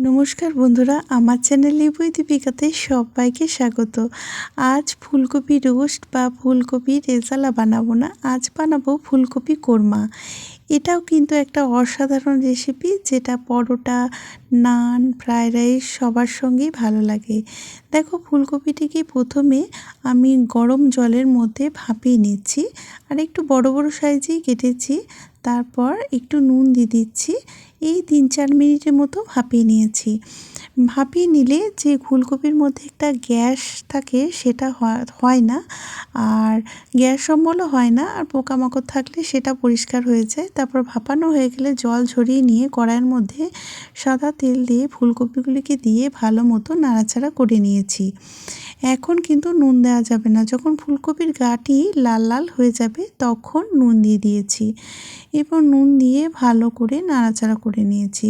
নমস্কার বন্ধুরা, আমার চ্যানেল লিপুই দীপিকাতে সবাইকে স্বাগত। আজ ফুলকপি রোস্ট বা ফুলকপি রেজালা বানাবো না, আজ বানাবো ফুলকপি কোরমা। এটাও কিন্তু একটা অসাধারণ রেসিপি, যেটা পরোটা, নান, ফ্রাইড রাইস সবার সঙ্গেই ভালো লাগে। দেখো, ফুলকপিটিকে প্রথমে আমি গরম জলের মধ্যে ভাপিয়ে নিচ্ছি, আর একটু বড় বড় সাইজেই কেটেছি। তারপর একটু নুন দিয়ে দিচ্ছি। এই ৩-৪ মিনিটের মতো ভাপিয়ে নিয়েছি। ভাপিয়ে নিলে যে ফুলকপির মধ্যে একটা গ্যাস থাকে, সেটা হয় না, আর গ্যাস অম্বলও হয় না, আর পোকামাকড় থাকলে সেটা পরিষ্কার হয়ে যায়। তারপর ভাপানো হয়ে গেলে জল ঝরিয়ে নিয়ে কড়াইয়ের মধ্যে সাদা তেল দিয়ে ফুলকপিগুলিকে দিয়ে ভালো মতো নাড়াচাড়া করে নিয়েছি। এখন কিন্তু নুন দেওয়া যাবে না, যখন ফুলকপির গাটি লাল লাল হয়ে যাবে তখন নুন দিয়ে দিয়েছি। এরপর নুন দিয়ে ভালো করে নাড়াচাড়া করে নিয়েছি।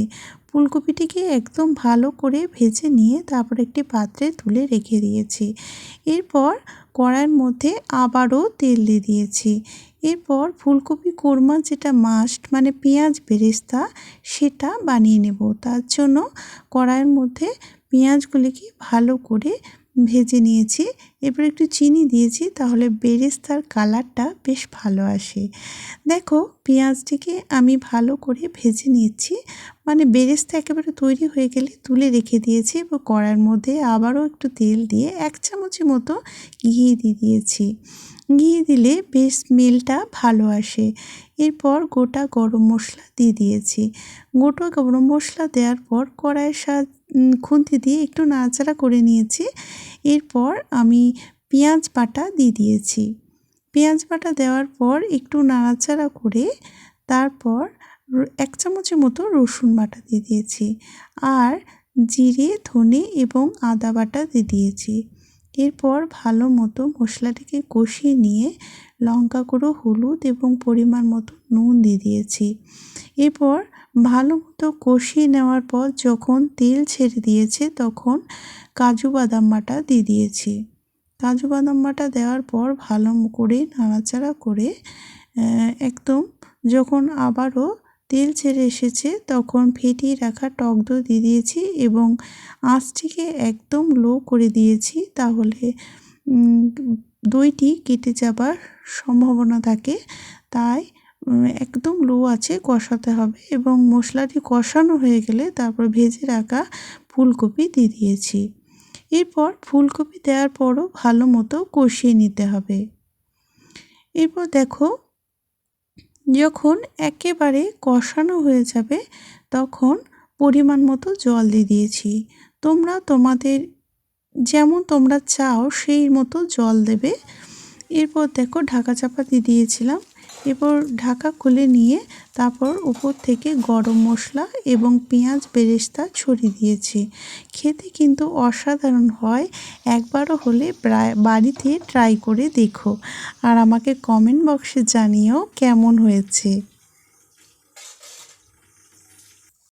ফুলকপিটিকে একদম ভালো করে ভেজে নিয়ে তারপর একটি পাত্রে তুলে রেখে দিয়েছি। এরপর কড়াইয়ের মধ্যে আবারও তেল দিয়ে দিয়েছি। এরপর ফুলকপি কোরমা যেটা মাস্ট, মানে পেঁয়াজ বেরেস্তা, সেটা বানিয়ে নেব। তার জন্য কড়াইয়ের মধ্যে পেঁয়াজগুলিকে ভালো করে ভেজে নিয়েছি। এরপর একটু চিনি দিয়েছি, তাহলে বেরেস্তার কালারটা বেশ ভালো আসে। দেখো, পেঁয়াজটিকে আমি ভালো করে ভেজে নিচ্ছি, মানে বেরেস্তা একেবারে তৈরি হয়ে গেলে তুলে রেখে দিয়েছি। এবং কড়াইয়ের মধ্যে আবারও একটু তেল দিয়ে 1 চামচের মতো ঘি দিয়ে দিয়েছি। ঘি দিলে বেশ স্মেলটা ভালো আসে। এরপর গোটা গরম মশলা দিয়ে দিয়েছি। গোটা গরম মশলা দেওয়ার পর কড়াইয়ের খুন্তি দিয়ে একটু নাড়াচাড়া করে নিয়েছি। এরপর আমি পেঁয়াজ বাটা দিয়ে দিয়েছি। পেঁয়াজ বাটা দেওয়ার পর একটু নাড়াচাড়া করে তারপর 1 চামচের মতো রসুন বাটা দিয়ে দিয়েছি, আর জিরে, ধনে এবং আদা বাটা দিয়ে দিয়েছি। এরপর ভালো মতো মশলাটিকে কষিয়ে নিয়ে লঙ্কা গুঁড়ো, হলুদ এবং পরিমাণ মতো নুন দিয়ে দিয়েছি। এরপর ভালো মতো কষিয়ে নেওয়ার পর যখন তেল ছেড়ে দিয়েছে, তখন কাজু বাদাম বাটা দিয়ে দিয়েছি। কাজু বাদাম বাটা দেওয়ার পর ভালো করে নাড়াচাড়া করে একদম যখন আবারও তেল ছেড়ে এসেছে, তখন ফেটিয়ে রাখা টক দই দিয়ে দিয়েছি এবং আঁচটিকে একদম লো করে দিয়েছি, তাহলে দইটি কেটে যাবার সম্ভাবনা থাকে। তাই একদম লো আছে কষাতে হবে, এবং মশলাটি কষানো হয়ে গেলে তারপর ভেজে রাখা ফুলকপি দিয়ে দিয়েছি। এরপর ফুলকপি দেওয়ার পরও ভালো মতো কষিয়ে নিতে হবে। এরপর দেখো, যখন একেবারে কষানো হয়ে যাবে, তখন পরিমাণ মতো জল দিয়ে দিয়েছি। তোমরা তোমাদের যেমন তোমরা চাও সেই মতো জল দেবে। এরপর দেখো, ঢাকা চাপা দিয়ে দিয়েছিলাম। এরপর ঢাকা খুলে নিয়ে তারপর উপর থেকে গরম মশলা এবং পেঁয়াজ বেরেস্তা ছড়িয়ে দিয়েছি। খেতে কিন্তু অসাধারণ হয়। একবারও হলে বাড়িতে ট্রাই করে দেখো, আর আমাকে কমেন্ট বক্সে জানিও কেমন হয়েছে।